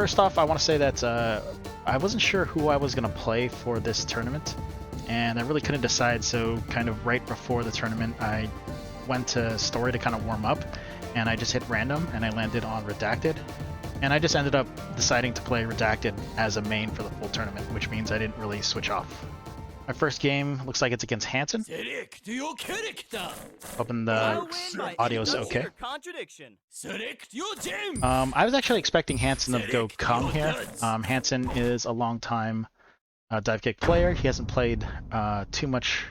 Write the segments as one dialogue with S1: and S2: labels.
S1: first off, I want to say that I wasn't sure who I was going to play for this tournament, and I really couldn't decide, so kind of right before the tournament, I went to Story to kind of warm up, and I just hit random, and I landed on Redacted, and I just ended up deciding to play Redacted as a main for the full tournament, which means I didn't really switch off. My first game looks like it's against Hanson. Hoping the audio's okay. I was actually expecting Hanson to go Kung here. Hanson is a long-time Divekick player. He hasn't played too much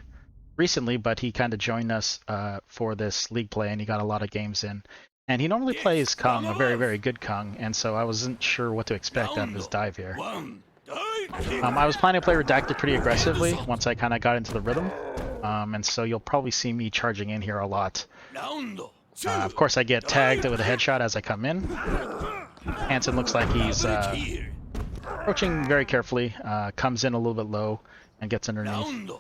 S1: recently, but he kind of joined us for this league play, and he got a lot of games in. And he normally plays Kung, a very, very good Kung, and so I wasn't sure what to expect out of his dive here. I was planning to play Redacted pretty aggressively once I kind of got into the rhythm, and so you'll probably see me charging in here a lot. Of course, I get tagged with a headshot as I come in. Hanson looks like he's approaching very carefully, comes in a little bit low, and gets underneath.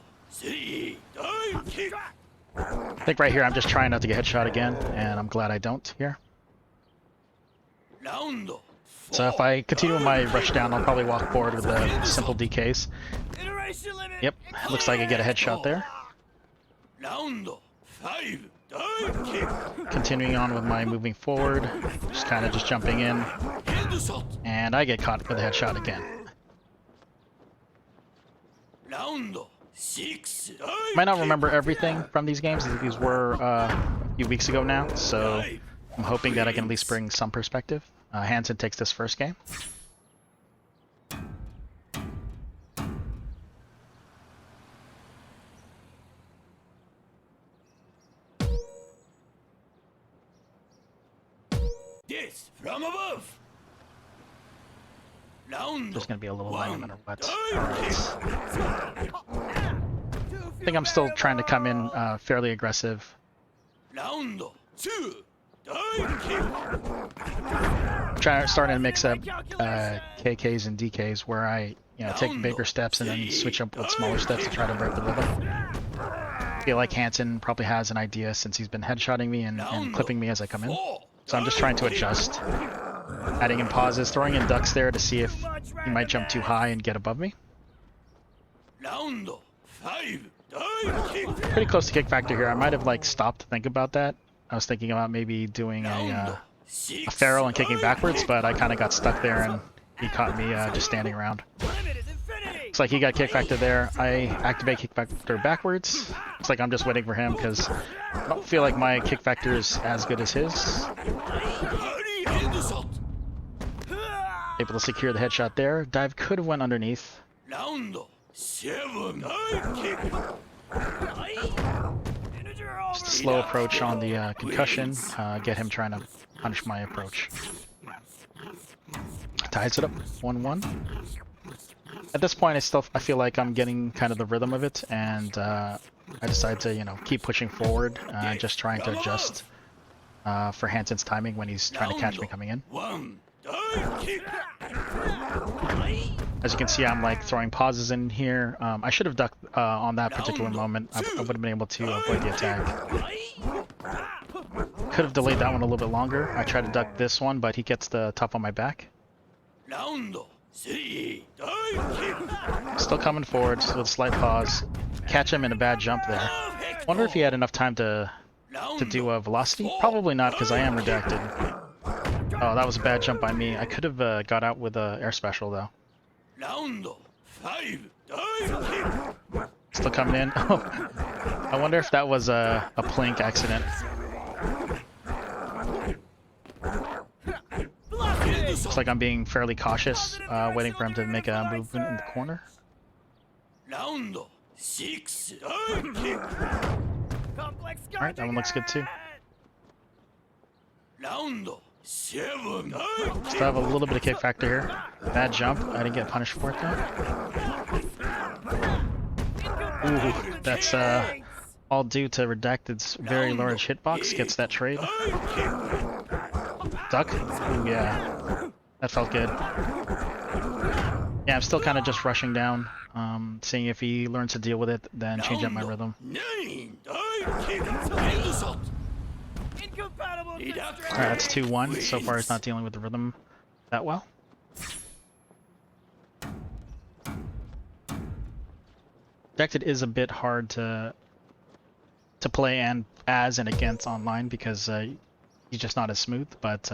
S1: I think right here I'm just trying not to get headshot again, and I'm glad I don't here. So if I continue with my rush down, I'll probably walk forward with the simple DKs. Yep, looks like I get a headshot there. Continuing on with my moving forward, just kind of jumping in, and I get caught with a headshot again. Might not remember everything from these games. These were a few weeks ago now, so I'm hoping that I can at least bring some perspective. Hanson takes this first game.
S2: This from above.
S1: Just gonna be a little light no matter what. I think I'm still trying to come in fairly aggressive. Starting to mix up KKs and DKs where I take bigger steps and then switch up with smaller steps to try to break the rhythm. I feel like Hanson probably has an idea since he's been headshotting me and clipping me as I come in. So I'm just trying to adjust. Adding in pauses, throwing in ducks there to see if he might jump too high and get above me. Pretty close to kick factor here. I might have stopped to think about that. I was thinking about maybe doing a Pharaoh and kicking backwards, but I kind of got stuck there and he caught me just standing around. Looks like he got kick factor there. I activate kick factor backwards. Looks like I'm just waiting for him because I don't feel like my kick factor is as good as his. Able to secure the headshot there. Dive could have went underneath. Just a slow approach on the concussion. Get him trying to punish my approach. Ties it up 1-1. At this point, I feel like I'm getting kind of the rhythm of it, and I decide to keep pushing forward, just trying to adjust for Hanson's timing when he's trying to catch me coming in. As you can see, I'm throwing pauses in here. I should have ducked on that particular moment. I would have been able to avoid the attack. Could have delayed that one a little bit longer. I tried to duck this one, but he gets the top on my back. Still coming forward with a slight pause. Catch him in a bad jump there. Wonder if he had enough time to do a velocity? Probably not, because I am redacted. Oh, that was a bad jump by me. I could have got out with a air special though. Still coming in. Oh, I wonder if that was a plink accident. Looks like I'm being fairly cautious, waiting for him to make a movement in the corner. Alright, that one looks good too. Still have a little bit of kick factor here. Bad jump. I didn't get punished for it though. Ooh, that's all due to Redacted's very large hitbox. Gets that trade. Duck. Ooh, yeah. That felt good. Yeah, I'm still kind of just rushing down, seeing if he learns to deal with it, then change up my rhythm. Alright, that's 2-1. So far, he's not dealing with the rhythm that well. Rejected is a bit hard to play and as and against online because he's just not as smooth. But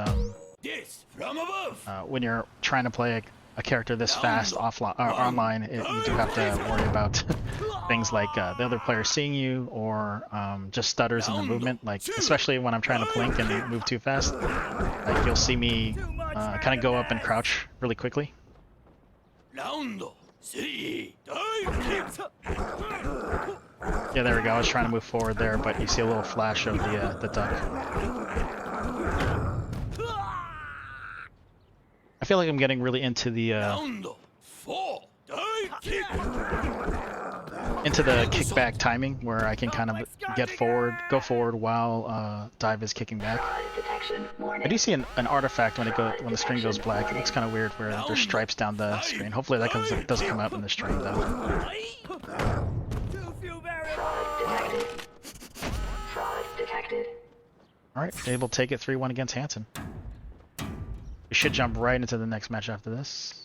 S2: This from above.
S1: when you're trying to play a character this fast offline or online, you do have to worry about things like the other player seeing you or just stutters in the movement. Like especially when I'm trying to blink and move too fast, like you'll see me kind of go up and crouch really quickly.
S2: Round 3. Divekick.
S1: Yeah, there we go. I was trying to move forward there, but you see a little flash of the duck. I feel like I'm getting really into the
S2: Round 4. Divekick.
S1: into the kickback timing, where I can kind of go forward while dive is kicking back. I do see an artifact when the screen goes black. It looks kind of weird where there's stripes down the screen. Hopefully that doesn't come out in the stream though. Alright, able to take it 3-1 against Hanson. We should jump right into the next match after this.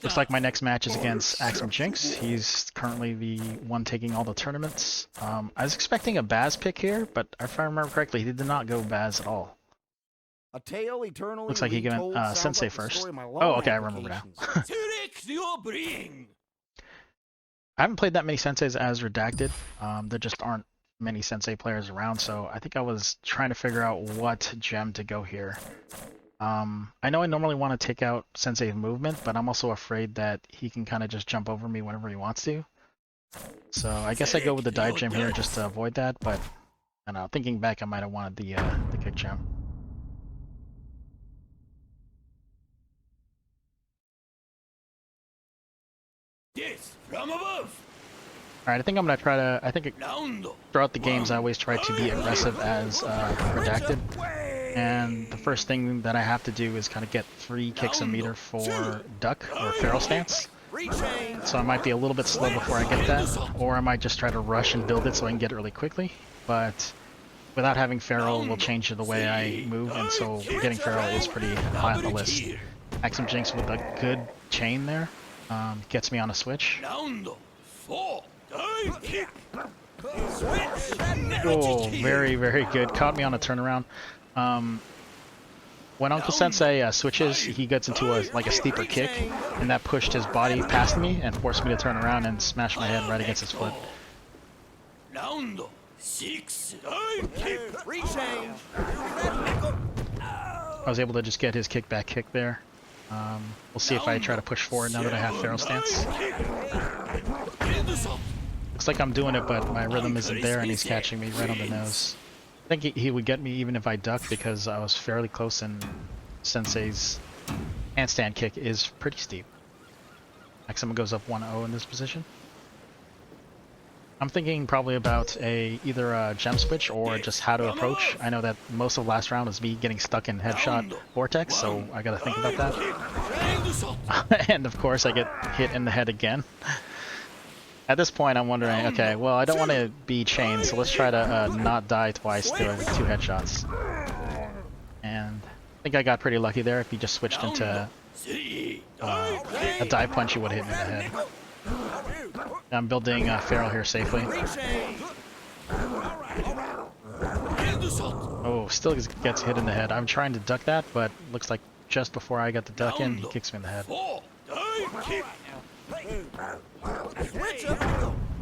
S1: Looks like my next match is against AxemJinx. He's currently the one taking all the tournaments. I was expecting a Baz pick here, but if I remember correctly, he did not go Baz at all.
S3: A tale eternally
S1: Looks like he
S3: retold
S1: went
S3: sounds
S1: Sensei
S3: like the
S1: first.
S3: story of my
S1: Oh,
S3: law
S1: okay, I remember now.
S3: applications.
S1: I haven't played that many Senseis as Redacted. There just aren't many Sensei players around, so I think I was trying to figure out what gem to go here. I know I normally want to take out Sensei movement, but I'm also afraid that he can kind of just jump over me whenever he wants to. So I guess I go with the dive gem here just to avoid that, but I don't know, thinking back I might have wanted the kick gem.
S2: This from above.
S1: Alright, I think I'm going to try to, throughout the games I always try to be aggressive as Redacted. And the first thing that I have to do is kind of get 3 kicks a meter for duck or feral stance. So I might be a little bit slow before I get that, or I might just try to rush and build it so I can get it really quickly. But without having feral will change the way I move, and so getting feral is pretty high on the list. AxemJinx with a good chain there gets me on a switch. Oh, very, very good. Caught me on a turnaround. When Uncle Sensei switches, he gets into a steeper kick, and that pushed his body past me and forced me to turn around and smash my head right against his foot.
S2: Round 6.
S1: I was able to just get his kickback kick there. We'll see if I try to push forward now that I have feral stance. Looks like I'm doing it, but my rhythm isn't there, and he's catching me right on the nose. I think he would get me even if I ducked because I was fairly close, and Sensei's handstand kick is pretty steep. Axem goes up 1-0 in this position. I'm thinking probably about either a gem switch or just how to approach. I know that most of last round was me getting stuck in headshot vortex, so I gotta think about that. And of course I get hit in the head again. At this point I'm wondering, okay, well I don't want to be chained, so let's try to not die twice to 2 headshots. And I think I got pretty lucky there. If he just switched into a dive punch, he would have hit me in the head. I'm building feral here safely. Oh, still gets hit in the head. I'm trying to duck that, but looks like just before I got the duck in, he kicks me in the head.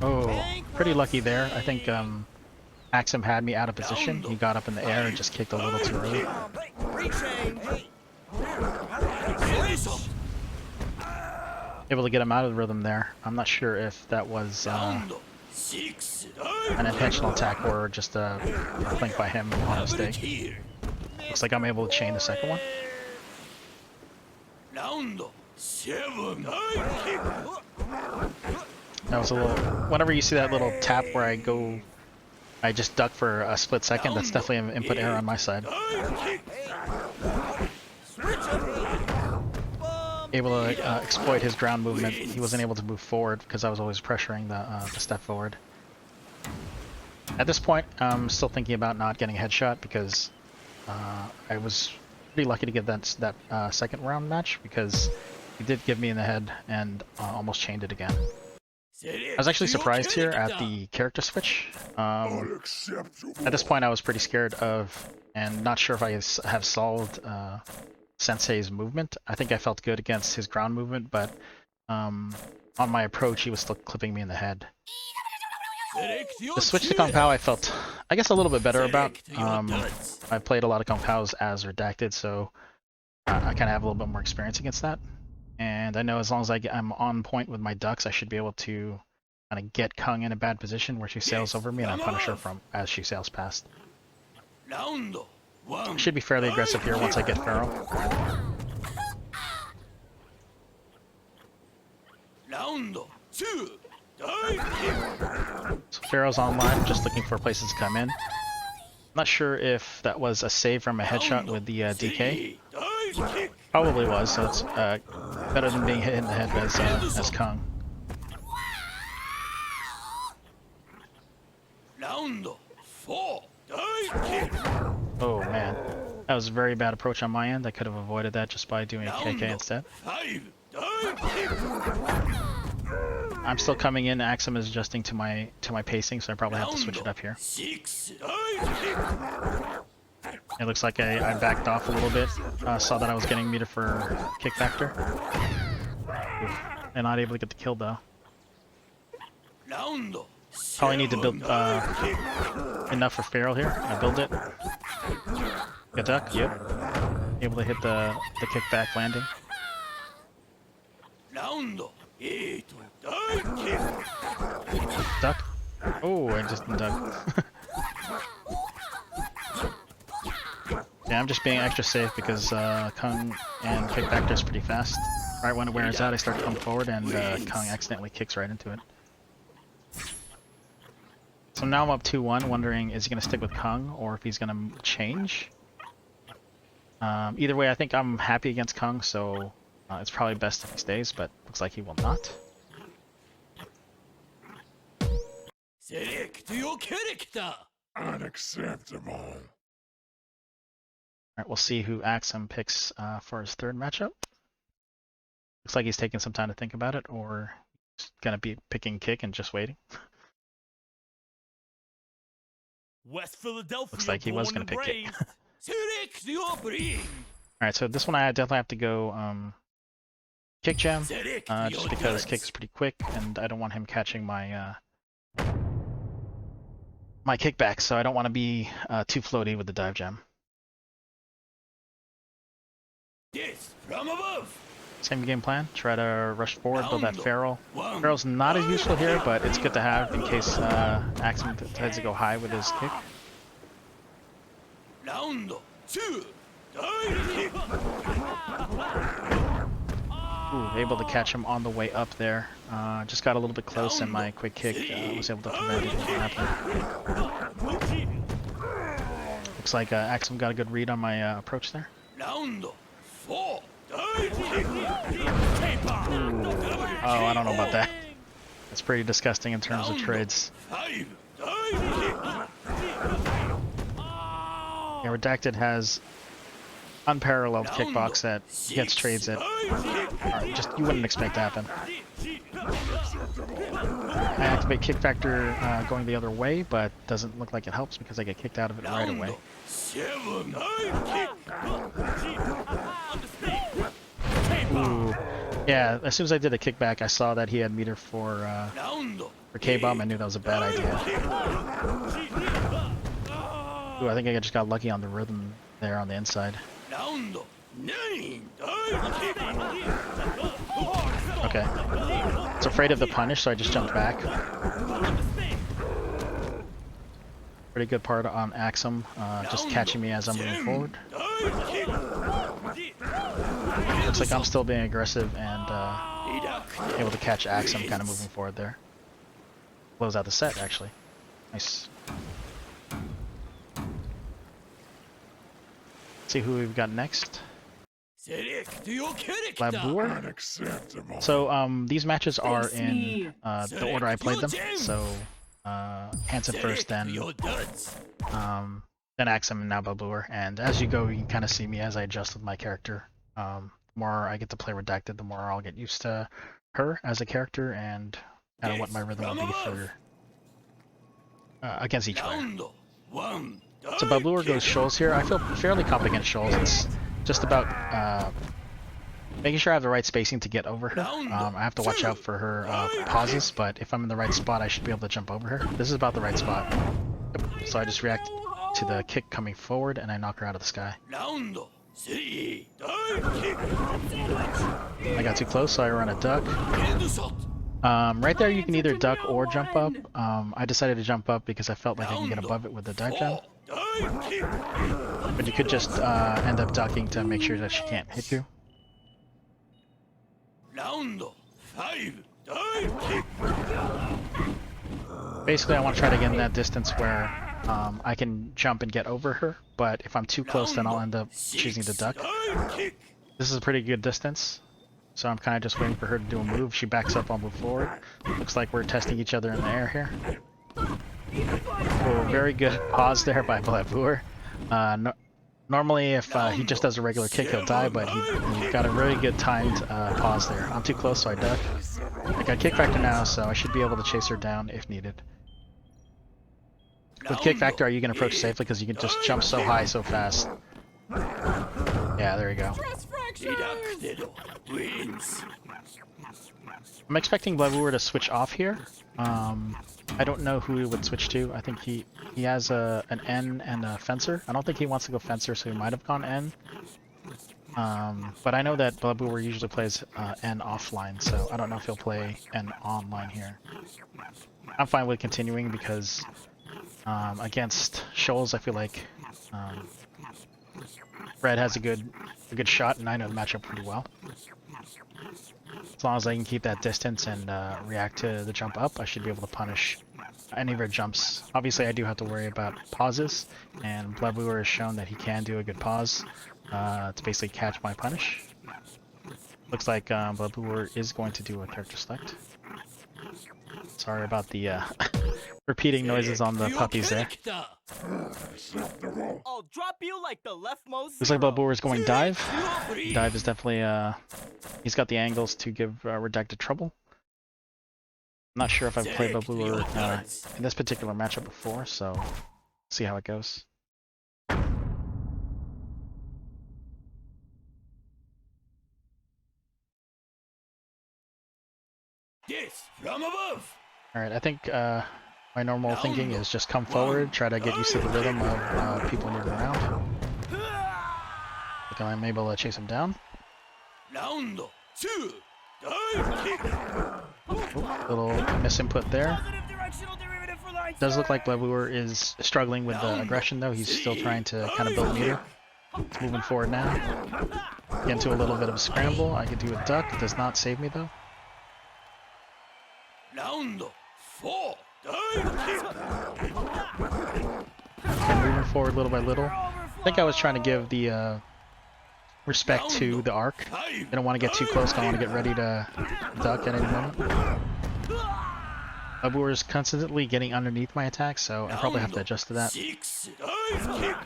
S1: Oh, pretty lucky there. I think Axem had me out of position. He got up in the air and just kicked a little too early. Able to get him out of the rhythm there. I'm not sure if that was an intentional attack or just a blink by him on mistake. Looks like I'm able to chain the second one. That was a little... Whenever you see that little tap where I just duck for a split second, that's definitely an input error on my side. Able to exploit his ground movement. He wasn't able to move forward because I was always pressuring the step forward. At this point, I'm still thinking about not getting a headshot because I was pretty lucky to get that second round match because he did give me in the head and almost chained it again. I was actually surprised here at the character switch. At this point I was pretty scared of and not sure if I have solved Sensei's movement. I think I felt good against his ground movement, but on my approach he was still clipping me in the head. The switch to Kung Pao I felt, I guess, a little bit better about. I played a lot of Kung Paos as redacted, so I kind of have a little bit more experience against that. And I know as long as I'm on point with my ducks, I should be able to kind of get Kung in a bad position where she sails over me and I punish her from as she sails past. I should be fairly aggressive here once I get Pharaoh. So Pharaoh's online, just looking for places to come in. Not sure if that was a save from a headshot with the DK. Probably was, so it's better than being hit in the head as Kung. Oh man, that was a very bad approach on my end. I could have avoided that just by doing a KK instead. I'm still coming in. Axem is adjusting to my pacing, so I probably have to switch it up here. It looks like I backed off a little bit. Saw that I was getting meter for kick factor. Oof. And not able to get the kill though. Probably need to build enough for Feral here. I build it. Good duck. Yep. Able to hit the kickback landing. Duck. Oh, I just ducked. Yeah, I'm just being extra safe because Kung and kick factor is pretty fast. Right when it wears out, I start to come forward and Kung accidentally kicks right into it. So now I'm up 2-1, wondering is he going to stick with Kung or if he's going to change. Either way, I think I'm happy against Kung, so it's probably best if he stays, but looks like he will not.
S2: Select your character.
S3: Unacceptable.
S1: Alright, we'll see who Axem picks for his third matchup. Looks like he's taking some time to think about it, or he's gonna be picking kick and just waiting.
S2: West Philadelphia.
S1: Looks like he was gonna pick kick.
S2: Select your bring.
S1: Alright, so this one I definitely have to go kick jam, just because kick is pretty quick, and I don't want him catching my my kickback, so I don't want to be too floaty with the dive jam.
S2: Yes, from above.
S1: Same game plan, try to rush forward, build that Feral. Feral's not as useful here, but it's good to have in case Axem decides to go high with his kick.
S2: Round 2.
S1: Ooh, able to catch him on the way up there. Just got a little bit close and my quick kick was able to prevent it from happening. Looks like Axem got a good read on my approach there.
S2: Round 4.
S1: Oh, I don't know about that. That's pretty disgusting in terms of trades. Yeah, Redacted has unparalleled kickbox that gets trades that are just you wouldn't expect to happen. I activate kick factor going the other way, but doesn't look like it helps because I get kicked out of it right away. Ooh. Yeah, as soon as I did a kickback, I saw that he had meter for K-bomb. I knew that was a bad idea. Ooh, I think I just got lucky on the rhythm there on the inside. Okay. I was afraid of the punish, so I just jumped back. Pretty good part on Axem, just catching me as I'm moving forward. Looks like I'm still being aggressive and able to catch Axem kind of moving forward there. Close out the set, actually. Nice. Let's see who we've got next. Blabooer. So these matches are in the order I played them. So Hanson first, then then Axem, and now Blabooer. And as you go, you can kind of see me as I adjust with my character. The more I get to play Redacted, the more I'll get used to her as a character and kind of what my rhythm will be for against each player. So Blabooer goes Shoals here. I feel fairly confident against Shoals. It's just about making sure I have the right spacing to get over her. I have to watch out for her pauses, but if I'm in the right spot, I should be able to jump over her. This is about the right spot. So I just react to the kick coming forward, and I knock her out of the sky. I got too close, so I run a duck. Right there, you can either duck or jump up. I decided to jump up because I felt like I can get above it with the dive gem. But you could just end up ducking to make sure that she can't hit you. Basically, I want to try to get in that distance where I can jump and get over her, but if I'm too close, then I'll end up choosing to duck. This is a pretty good distance, so I'm kind of just waiting for her to do a move. She backs up, I'll move forward. Looks like we're testing each other in the air here. Oh, very good pause there by Blabooer. Normally, if he just does a regular kick, he'll die, but he got a really good timed pause there. I'm too close, so I duck. I got kick factor now, so I should be able to chase her down if needed. With kick factor, you can approach safely because you can just jump so high so fast. Yeah, there you go. I'm expecting Blabooer to switch off here. I don't know who he would switch to. I think he has an N and a Fencer. I don't think he wants to go Fencer, so he might have gone N. But I know that Blabooer usually plays N offline, so I don't know if he'll play N online here. I'm fine with continuing because against Shoals, I feel like Red has a good shot, and I know the matchup pretty well. As long as I can keep that distance and react to the jump up, I should be able to punish any of her jumps. Obviously, I do have to worry about pauses, and Blabooer has shown that he can do a good pause to basically catch my punish. Looks like Blabooer is going to do a character select. Sorry about the repeating noises on the puppies there.
S4: I'll drop you like the leftmost.
S1: Looks like Blabooer is going dive. Dive is definitely he's got the angles to give Redacted trouble. I'm not sure if I've played Blabooer in this particular matchup before, so see how it goes.
S2: Yes, from above.
S1: Alright, I think my normal thinking is just come forward, try to get used to the rhythm of people moving around. Look, I'm able to chase him down.
S2: Round 2. Dive kick.
S1: Little misinput there. Does look like Blabooer is struggling with the aggression though. He's still trying to kind of build meter. He's moving forward now. Get into a little bit of a scramble. I could do a duck. It does not save me though.
S2: Round 4. Dive kick.
S1: And moving forward little by little. I think I was trying to give the respect to the arc. I don't want to get too close. I want to get ready to duck at any moment. Blabooer is constantly getting underneath my attack, so I probably have to adjust to that.
S2: 6. Dive kick.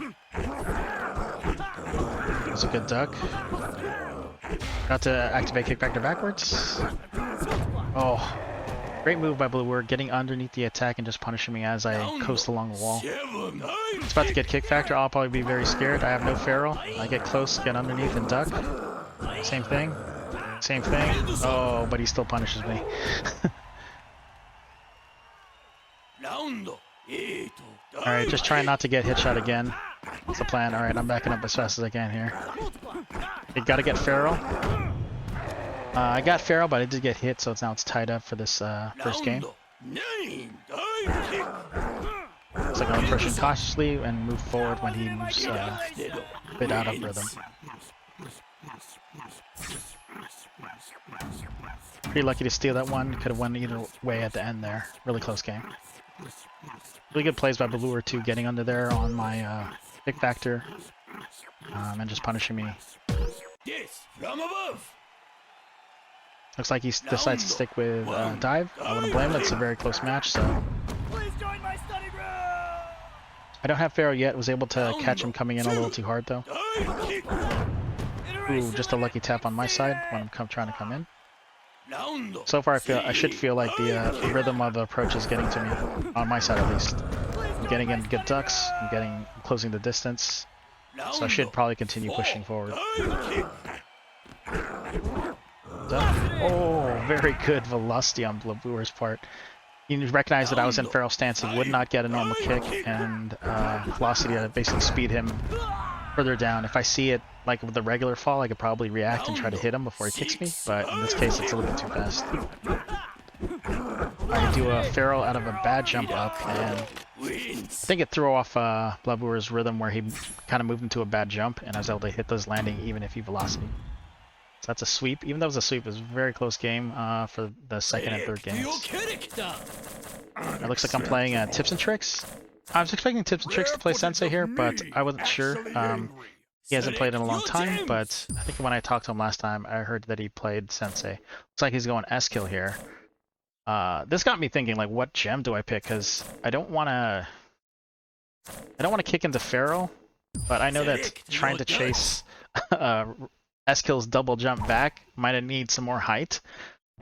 S1: It's a good duck. Got to activate kick factor backwards. Oh, great move by Blabooer, getting underneath the attack and just punishing me as I coast along the wall.
S2: 7.
S1: It's about to get kick factor. I'll probably be very scared. I have no feral. I get close, get underneath, and duck. Same thing. Same thing. Oh, but he still punishes me. Alright, just try not to get hit shot again. That's the plan. Alright, I'm backing up as fast as I can here. You gotta get feral. I got feral, but I did get hit, so now it's tied up for this first game. Looks like I'm approaching cautiously and move forward when he moves a bit out of rhythm. Pretty lucky to steal that one. Could have won either way at the end there. Really close game. Really good plays by Blabooer too, getting under there on my kick factor and just punishing me.
S2: Yes, from above.
S1: Looks like he decides to stick with dive. I wouldn't blame him. It's a very close match, so.
S4: Please join my study group.
S1: I don't have Pharaoh yet. Was able to catch him coming in a little too hard though.
S2: Dive kick.
S1: Ooh, just a lucky tap on my side when I'm trying to come in.
S2: Round
S1: So far, I should feel like the rhythm of the approach is getting to me, on my side at least. I'm getting in good ducks, I'm closing the distance, so I should probably continue pushing forward. Oh, very good velocity on Blabooer's part. He recognized that I was in feral stance, he would not get a normal kick, and velocity to basically speed him further down. If I see it like with the regular fall, I could probably react and try to hit him before he kicks me, but in this case it's a little bit too fast. I do a feral out of a bad jump up, and I think it threw off Blabooer's rhythm where he kind of moved into a bad jump, and I was able to hit those landing even if he velocity. So that's a sweep. Even though it was a sweep, it was a very close game for the second and third games. It looks like I'm playing Tipzntrix. I was expecting Tipzntrix to play Sensei here, but I wasn't sure. He hasn't played in a long time, but I think when I talked to him last time, I heard that he played Sensei. Looks like he's going S-kill here. This got me thinking, like, what gem do I pick? Because I don't want to kick into Pharaoh, but I know that trying to chase S-kill's double jump back might need some more height.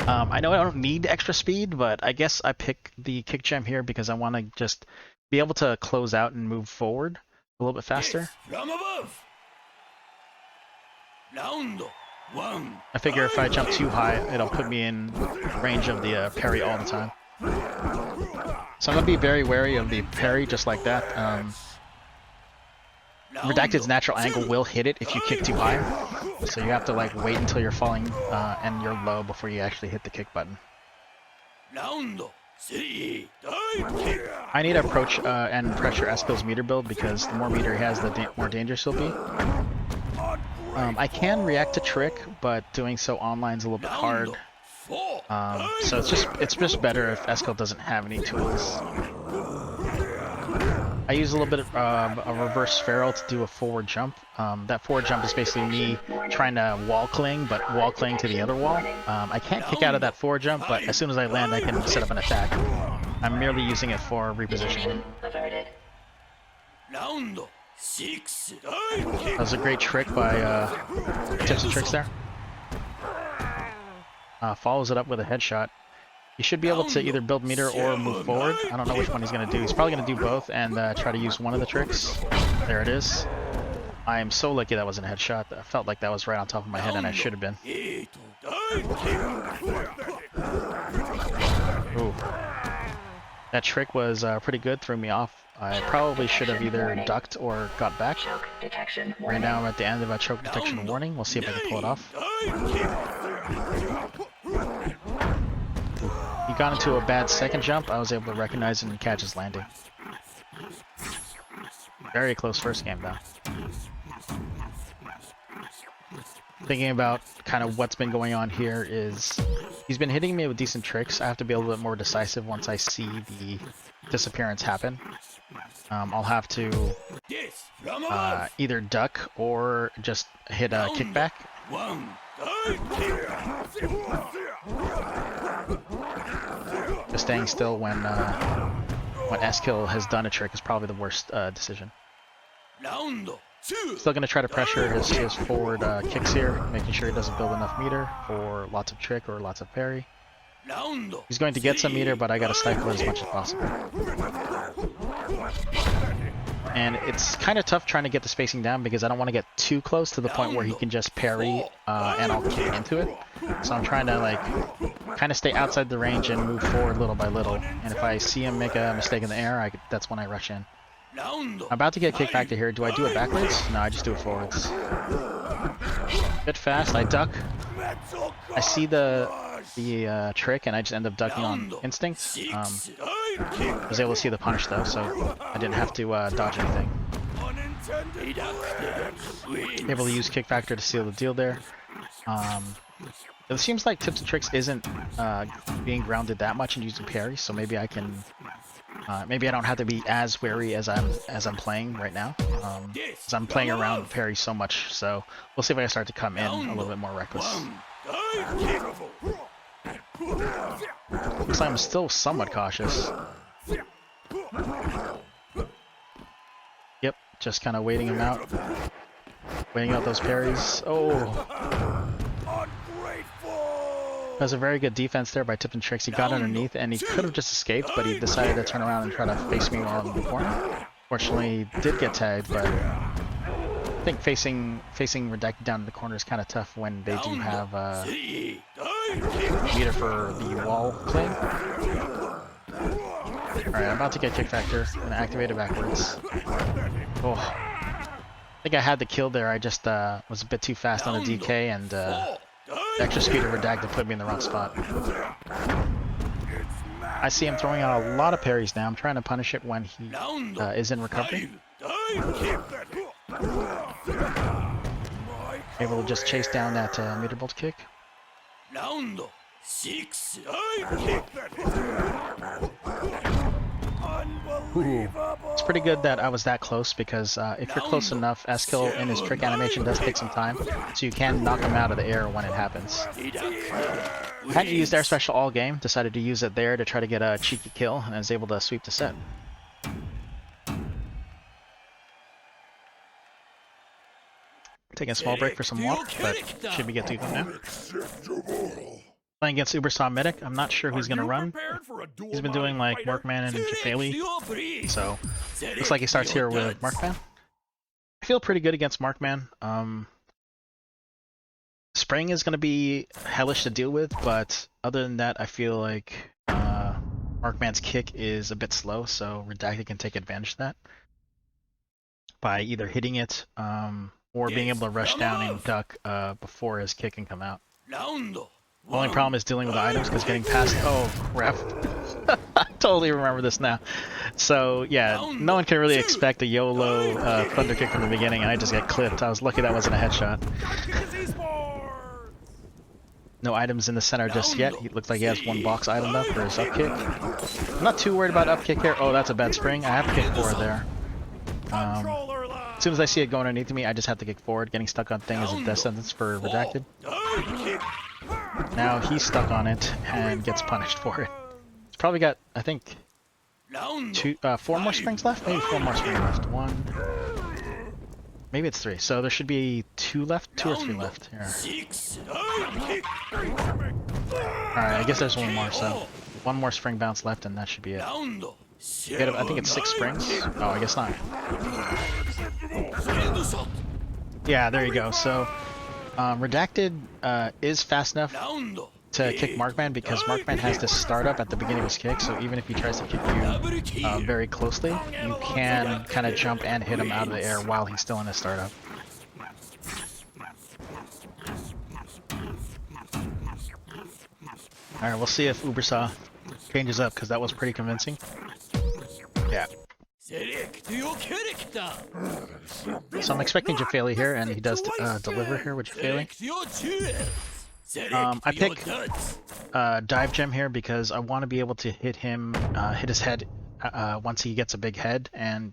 S1: I know I don't need extra speed, but I guess I pick the kick gem here because I want to just be able to close out and move forward a little bit faster.
S2: From above. Round one.
S1: I figure if I jump too high, it'll put me in range of the parry all the time. So I'm going to be very wary of the parry just like that. Redacted's natural angle will hit it if you kick too high. So you have to like wait until you're falling and you're low before you actually hit the kick button.
S2: Round three. Dive kick.
S1: I need to approach and pressure S-kill's meter build because the more meter he has, the more dangerous he'll be. I can react to trick, but doing so online is a little bit hard. So it's just better if S-kill doesn't have any tools. I use a little bit of a reverse feral to do a forward jump. That forward jump is basically me trying to wall cling, but wall cling to the other wall. I can't kick out of that forward jump, but as soon as I land, I can set up an attack. I'm merely using it for repositioning.
S2: Round six.
S1: That was a great trick by Tipzntrix there. Follows it up with a headshot. He should be able to either build meter or move forward. I don't know which one he's going to do. He's probably going to do both and try to use one of the tricks. There it is. I am so lucky that wasn't a headshot. I felt like that was right on top of my head and I should have been. Ooh. That trick was pretty good, threw me off. I probably should have either ducked or got back. Right now I'm at the end of a choke detection warning. We'll see if I can pull it off. He got into a bad second jump. I was able to recognize him and catch his landing. Very close first game though. Thinking about kind of what's been going on here is he's been hitting me with decent tricks. I have to be a little bit more decisive once I see the disappearance happen. I'll have to either duck or just hit a kickback. Just staying still when S-kill has done a trick is probably the worst decision. Still going to try to pressure his forward kicks here, making sure he doesn't build enough meter for lots of trick or lots of parry. He's going to get some meter, but I got to stifle it as much as possible. And it's kind of tough trying to get the spacing down because I don't want to get too close to the point where he can just parry and I'll kick into it. So I'm trying to like kind of stay outside the range and move forward little by little. And if I see him make a mistake in the air, that's when I rush in. I'm about to get kicked back to here. Do I do it backwards? No, I just do it forwards. Bit fast, I duck. I see the trick and I just end up ducking on instinct. I was able to see the punish though, so I didn't have to dodge anything. Able to use kick factor to seal the deal there. It seems like Tipzntrix isn't being grounded that much and using parry, so maybe I can. Maybe I don't have to be as wary as I'm playing right now, because I'm playing around parry so much. So we'll see if I can start to come in a little bit more reckless. Looks like I'm still somewhat cautious. just kind of waiting him out. Waiting out those parries. Oh! That's a very good defense there by Tipzntrix. He got underneath and he could have just escaped, but he decided to turn around and try to face me while in the corner. Fortunately, he did get tagged, but I think facing Redacted down in the corner is kind of tough when they do have meter for the wall claim. Alright, I'm about to get kick factor and activate it backwards. Oh. I think I had the kill there, I just was a bit too fast on the DK and the extra speed of Redacted put me in the wrong spot. I see him throwing out a lot of parries now. I'm trying to punish it when he is in recovery. Able to just chase down that meter bolt kick. Ooh. It's pretty good that I was that close because if you're close enough, S-kill in his trick animation does take some time, so you can knock him out of the air when it happens. Hadn't used air special all game, decided to use it there to try to get a cheeky kill, and I was able to sweep the set. Taking a small break for some water, but should be good to go now. Playing against Ubersaw Medic, I'm not sure who's going to run. He's been doing like Markman and Jafali, so looks like he starts here with Markman. I feel pretty good against Markman. Spring is going to be hellish to deal with, but other than that, I feel like Markman's kick is a bit slow, so Redacted can take advantage of that by either hitting it or being able to rush down and duck before his kick can come out. The only problem is dealing with the items because getting past... Oh, crap. I totally remember this now. So, yeah, no one can really expect a YOLO Thunder Kick from the beginning, and I just get clipped. I was lucky that wasn't a headshot. No items in the center just yet. He looks like he has one box item left for his up kick. I'm not too worried about up kick here. Oh, that's a bad spring. I have to kick forward there. As soon as I see it going underneath me, I just have to kick forward. Getting stuck on thing is a death sentence for Redacted. Now he's stuck on it and gets punished for it. He's probably got, I think, 4 more springs left? Maybe 4 more springs left. 1. Maybe it's 3. So there should be 2 left? 2 or 3 left here. Alright, I guess there's 1 more, so 1 more spring bounce left and that should be it. I think it's 6 springs. Oh, I guess not. Yeah, there you go. So, Redacted is fast enough to kick Markman because Markman has this startup at the beginning of his kick, so even if he tries to kick you very closely, you can kind of jump and hit him out of the air while he's still in his startup. Alright, we'll see if Ubersaw changes up because that was pretty convincing. Yeah. So I'm expecting Jafali here, and he does deliver here with Jafali. I pick Dive Gem here because I want to be able to hit him, hit his head once he gets a big head, and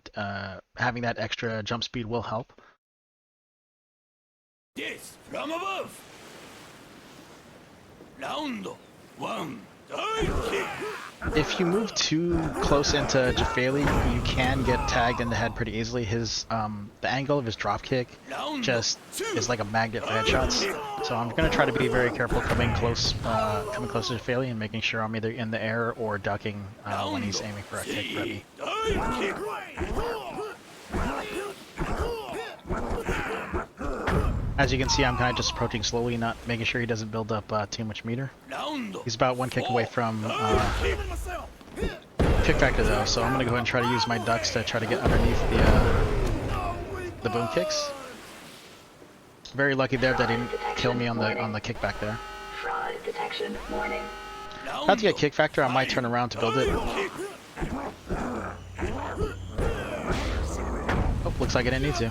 S1: having that extra jump speed will help.
S2: Yes, from above. Round 1.
S1: If you move too close into Jafali, you can get tagged in the head pretty easily. His the angle of his drop kick just is like a magnet for headshots. So I'm gonna try to be very careful coming close to Jafali and making sure I'm either in the air or ducking when he's aiming for a kick ready. As you can see, I'm kind of just approaching slowly, not making sure he doesn't build up too much meter. He's about 1 kick away from kick factor though, so I'm gonna go ahead and try to use my ducks to try to get underneath the boom kicks. Very lucky there that he didn't kill me on the kickback there. About to get kick factor, I might turn around to build it. Oh, looks like I didn't need to.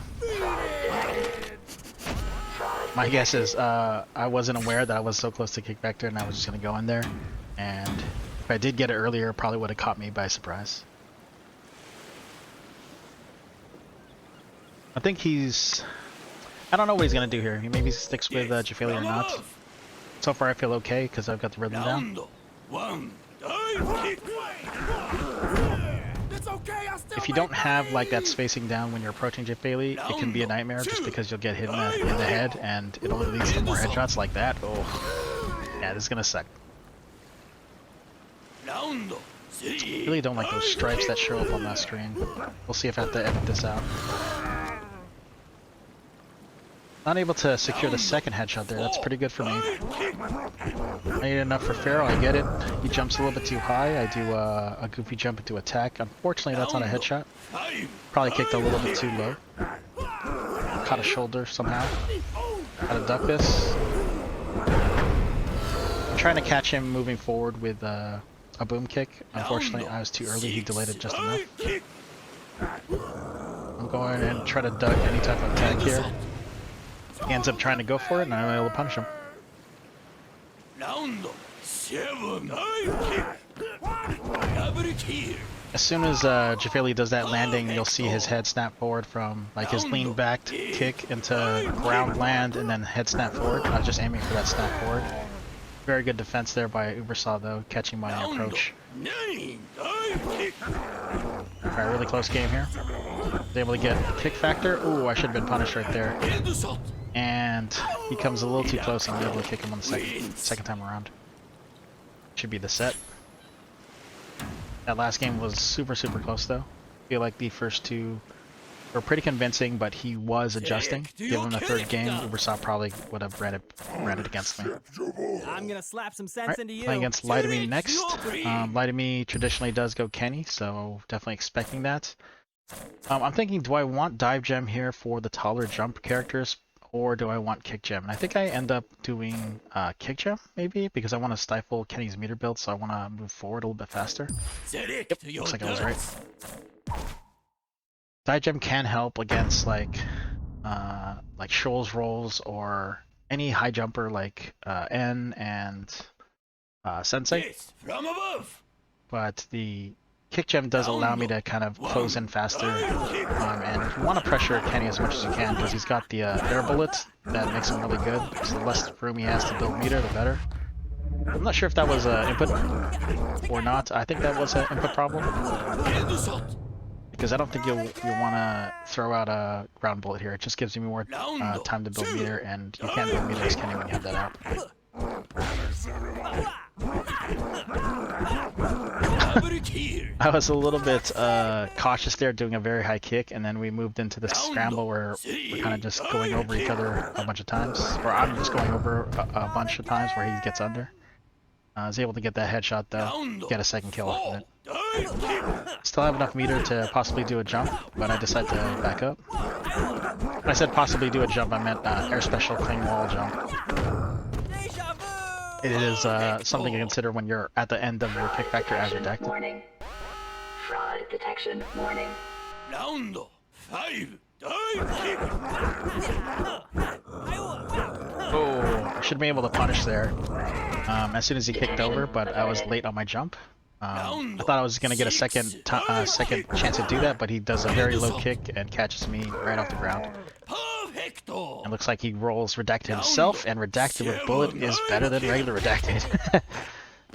S1: My guess is I wasn't aware that I was so close to kick factor and I was just going to go in there, and if I did get it earlier, it probably would have caught me by surprise. I think I don't know what he's going to do here. He maybe sticks with Jafali or not. So far I feel okay because I've got the rhythm down. if you don't have like that spacing down when you're approaching Jifeli, it can be a nightmare just because you'll get hit in the head and it only leads to more headshots like that. Oh, yeah, this is gonna suck. Really don't like those stripes that show up on that screen. We'll see if I have to edit this out. Not able to secure the second headshot there. That's pretty good for me. I need enough for Pharaoh. I get it. He jumps a little bit too high. I do a goofy jump into attack. Unfortunately, that's not a headshot. Probably kicked a little bit too low. Caught a shoulder somehow. Gotta duck this. I'm trying to catch him moving forward with a boom kick. Unfortunately, I was too early. He delayed it just enough. I'm going and try to duck any type of attack here. He ends up trying to go for it, and I'm able to punish him. As soon as Jifeli does that landing, you'll see his head snap forward from like his lean backed kick into ground land and then head snap forward. I was just aiming for that snap forward. Very good defense there by Ubersaw though, catching my approach. Alright, really close game here. Was able to get kick factor. Ooh, I should have been punished right there. And he comes a little too close and I'm able to kick him on the second time around. Should be the set. That last game was super close though. I feel like the first two were pretty convincing, but he was adjusting. Given the third game, Ubersaw probably would have ran it against me.
S4: I'm gonna slap some sense into you.
S1: Playing against Laitome next. Laitome traditionally does go Kenny, so definitely expecting that. I'm thinking, do I want Dive Gem here for the taller jump characters, or do I want Kick Gem? And I think I end up doing Kick Gem, maybe, because I want to stifle Kenny's meter build, so I want to move forward a little bit faster. Yep, looks like I was right. Dive Gem can help against like Shoals rolls or any high jumper like N and Sensei. But the Kick Gem does allow me to kind of close in faster, and if you want to pressure Kenny as much as you can, because he's got the air bullet that makes him really good. So the less room he has to build meter, the better. I'm not sure if that was an input or not. I think that was an input problem, because I don't think you'll want to throw out a ground bullet here. It just gives you more time to build meter, and you can't build meter as Kenny when you have that out. I was a little bit cautious there, doing a very high kick, and then we moved into this scramble where we're kind of just going over each other a bunch of times, or I'm just going over a bunch of times where he gets under. I was able to get that headshot though, get a second kill off of it. Still have enough meter to possibly do a jump, but I decided to back up. When I said possibly do a jump, I meant air special cling wall jump. It is something to consider when you're at the end of your kick factor as redacted.
S5: Warning. Fraud detection warning.
S2: Round 5.
S1: Oh, I should be able to punish there as soon as he kicked over, but I was late on my jump. I thought I was going to get a second chance to do that, but he does a very low kick and catches me right off the ground. It looks like he rolls Redacted himself, and Redacted with bullet is better than regular Redacted.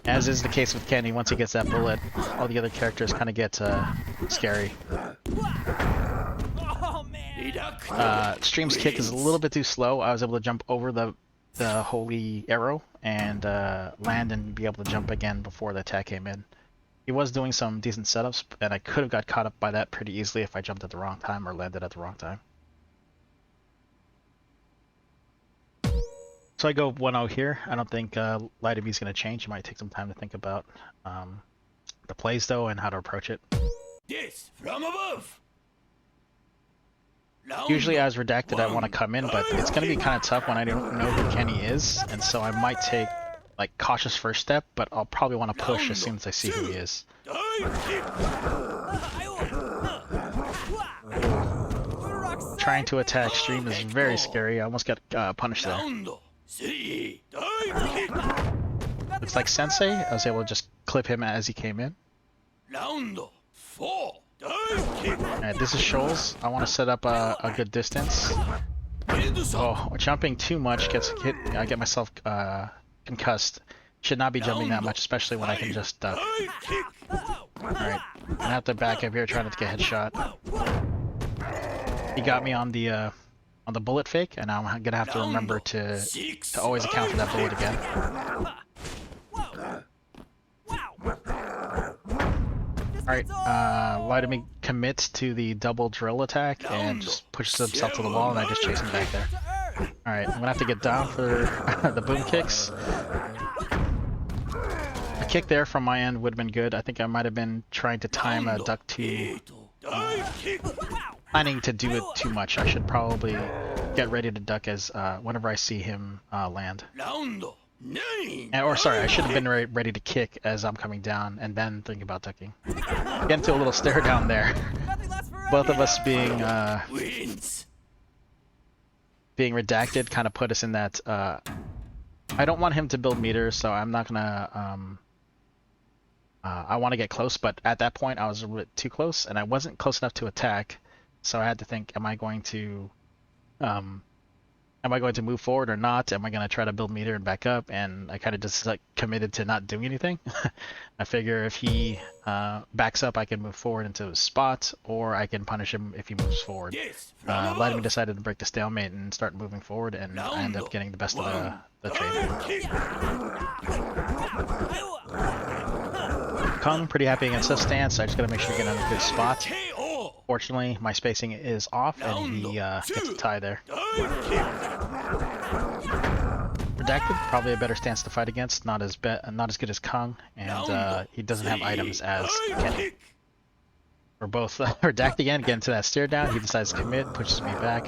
S1: As is the case with Kenny, once he gets that bullet, all the other characters kind of get scary. Stream's kick is a little bit too slow. I was able to jump over the holy arrow and land and be able to jump again before the attack came in. He was doing some decent setups, and I could have got caught up by that pretty easily if I jumped at the wrong time or landed at the wrong time. So I go 1-0 here. I don't think Laitome's going to change. He might take some time to think about the plays though and how to approach it.
S2: Yes, from above.
S1: Usually as Redacted I want to come in, but it's going to be kind of tough when I don't know who Kenny is, and so I might take like cautious first step, but I'll probably want to push as soon as I see who he is. Trying to attack Stream is very scary. I almost got punished there. Looks like Sensei. I was able to just clip him as he came in. Alright, this is Shoals. I want to set up a good distance. Oh, jumping too much gets hit. I get myself concussed. Should not be jumping that much, especially when I can just duck. Alright, gonna have to back up here trying not to get headshot. He got me on the bullet fake, and I'm gonna have to remember to always account for that bullet again. Alright, Laitome commits to the double drill attack and just pushes himself to the wall, and I just chase him back there. Alright, I'm gonna have to get down for the boom kicks. A kick there from my end would have been good. I think I might have been trying to time a duck to... planning to do it too much. I should probably get ready to duck as whenever I see him land. Or sorry, I should have been ready to kick as I'm coming down and then think about ducking. Get into a little stare down there. Both of us being redacted kind of put us in that. I don't want him to build meters, so I'm not gonna. I want to get close, but at that point I was a bit too close, and I wasn't close enough to attack. So I had to think: am I going to move forward or not? Am I going to try to build meter and back up? And I kind of just like committed to not doing anything. I figure if he backs up, I can move forward into his spot, or I can punish him if he moves forward. Laitome decided to break the stalemate and start moving forward, and I ended up getting the best of the trade. Kung pretty happy against this stance. I just got to make sure to get in a good spot. Fortunately, my spacing is off, and he gets a tie there. Redacted, probably a better stance to fight against. Not as good as Kung, and he doesn't have items as Kenny. We're both redacted again, get into that stare down. He decides to commit, pushes me back.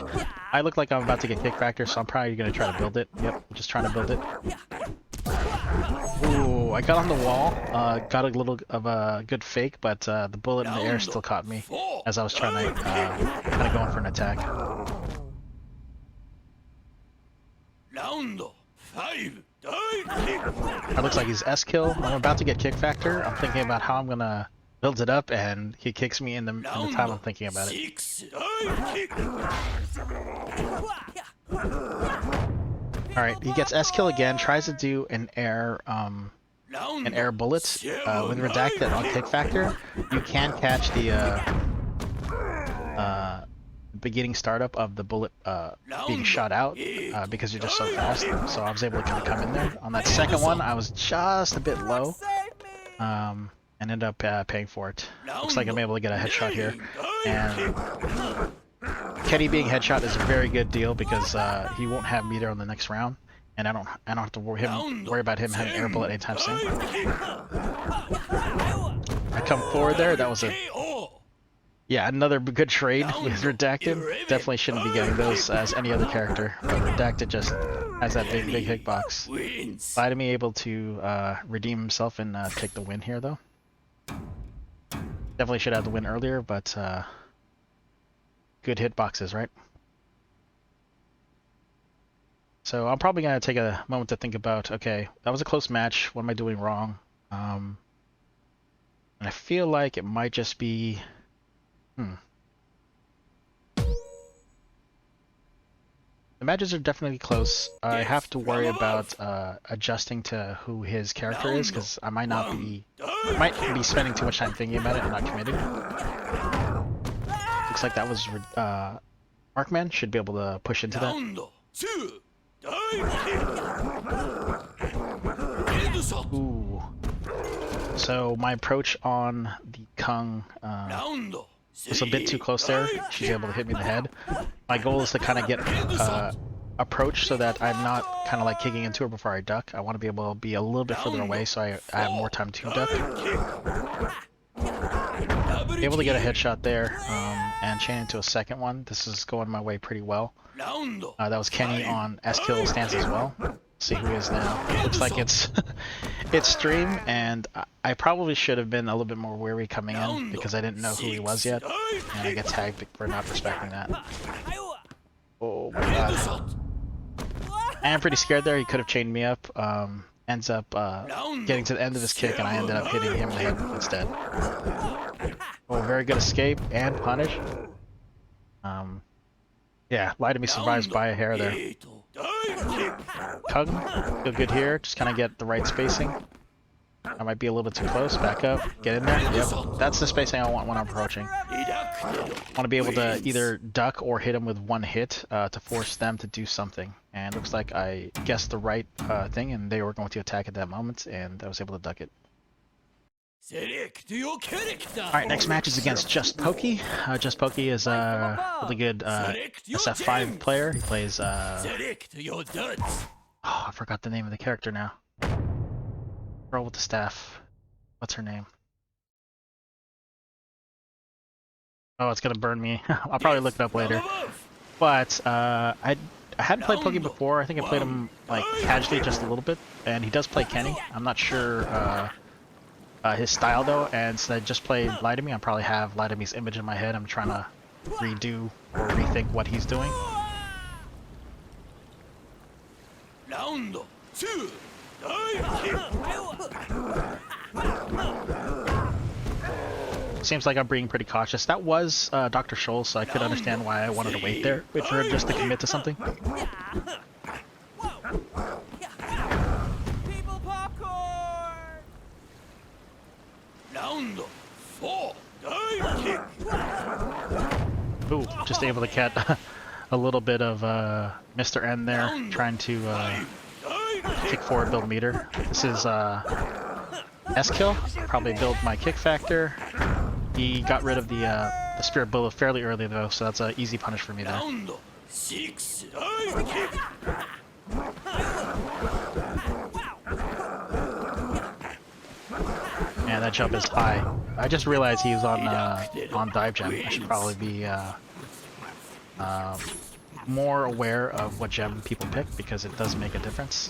S1: I look like I'm about to get kick factor, so I'm probably going to try to build it. Yep, I'm just trying to build it. Ooh, I got on the wall, got a little of a good fake, but the bullet in the air still caught me as I was trying to kind of going for an attack. That looks like he's S-kill. I'm about to get kick factor. I'm thinking about how I'm gonna build it up, and he kicks me in the time I'm thinking about it. Alright, he gets S-kill again, tries to do an air bullet. With redacted on kick factor, you can catch the beginning startup of the bullet being shot out because you're just so fast. So I was able to kind of come in there. On that second one, I was just a bit low, and ended up paying for it. Looks like I'm able to get a headshot here, and Kenny being headshot is a very good deal because he won't have meter on the next round, and I don't have to worry about him having air bullet anytime soon. I come forward there. That was another good trade with Redacted. Definitely shouldn't be getting those as any other character, but Redacted just has that big hitbox. Laitome able to redeem himself and take the win here, though. Definitely should have the win earlier, but good hitboxes, right? So I'm probably going to take a moment to think about, okay, that was a close match. What am I doing wrong? And I feel like it might just be... The matches are definitely close. I have to worry about adjusting to who his character is, because I might be spending too much time thinking about it and not committing. Looks like that was Markman should be able to push into that. Ooh. So my approach on the Kung was a bit too close there. She's able to hit me in the head. My goal is to kind of get approach so that I'm not kind of like kicking into her before I duck. I want to be able to be a little bit further away so I have more time to duck. Able to get a headshot there and chain into a second one. This is going my way pretty well. That was Kenny on S-kill stance as well. See who he is now. Looks like it's stream, and I probably should have been a little bit more wary coming in because I didn't know who he was yet, and I get tagged for not respecting that. Oh my god. I am pretty scared there. He could have chained me up. Ends up getting to the end of his kick, and I ended up hitting him in the head instead. Oh, very good escape and punish. Yeah, Laitome survives by a hair there. Kung, feel good here. Just kind of get the right spacing. I might be a little bit too close. Back up. Get in there. Yep. That's the spacing I want when I'm approaching. I want to be able to either duck or hit them with one hit to force them to do something. And it looks like I guessed the right thing, and they were going to attack at that moment, and I was able to duck it. Alright, next match is against JustPokey. JustPokey is a really good SF5 player. He plays... oh, I forgot the name of the character now. Girl with the staff. What's her name? Oh, it's gonna burn me. I'll probably look it up later. But I hadn't played Pokey before. I think I played him like casually just a little bit, and he does play Kenny. I'm not sure his style though, and since I just played Laitome, I probably have Laitome's image in my head. I'm trying to redo or rethink what he's doing.
S2: Round 2.
S1: Seems like I'm being pretty cautious. That was Dr. Scholl, so I could understand why I wanted to wait there, wait for him just to commit to something.
S4: People popcorn.
S2: Round 4.
S1: Ooh, just able to get a little bit of Mr. N there, trying to kick forward, build meter. This is S-kill, probably build my kick factor. He got rid of the Spirit Bullet fairly early though, so that's an easy punish for me there.
S2: Round 6.
S1: Yeah, that jump is high. I just realized he was on dive gem. I should probably be more aware of what gem people pick because it does make a difference.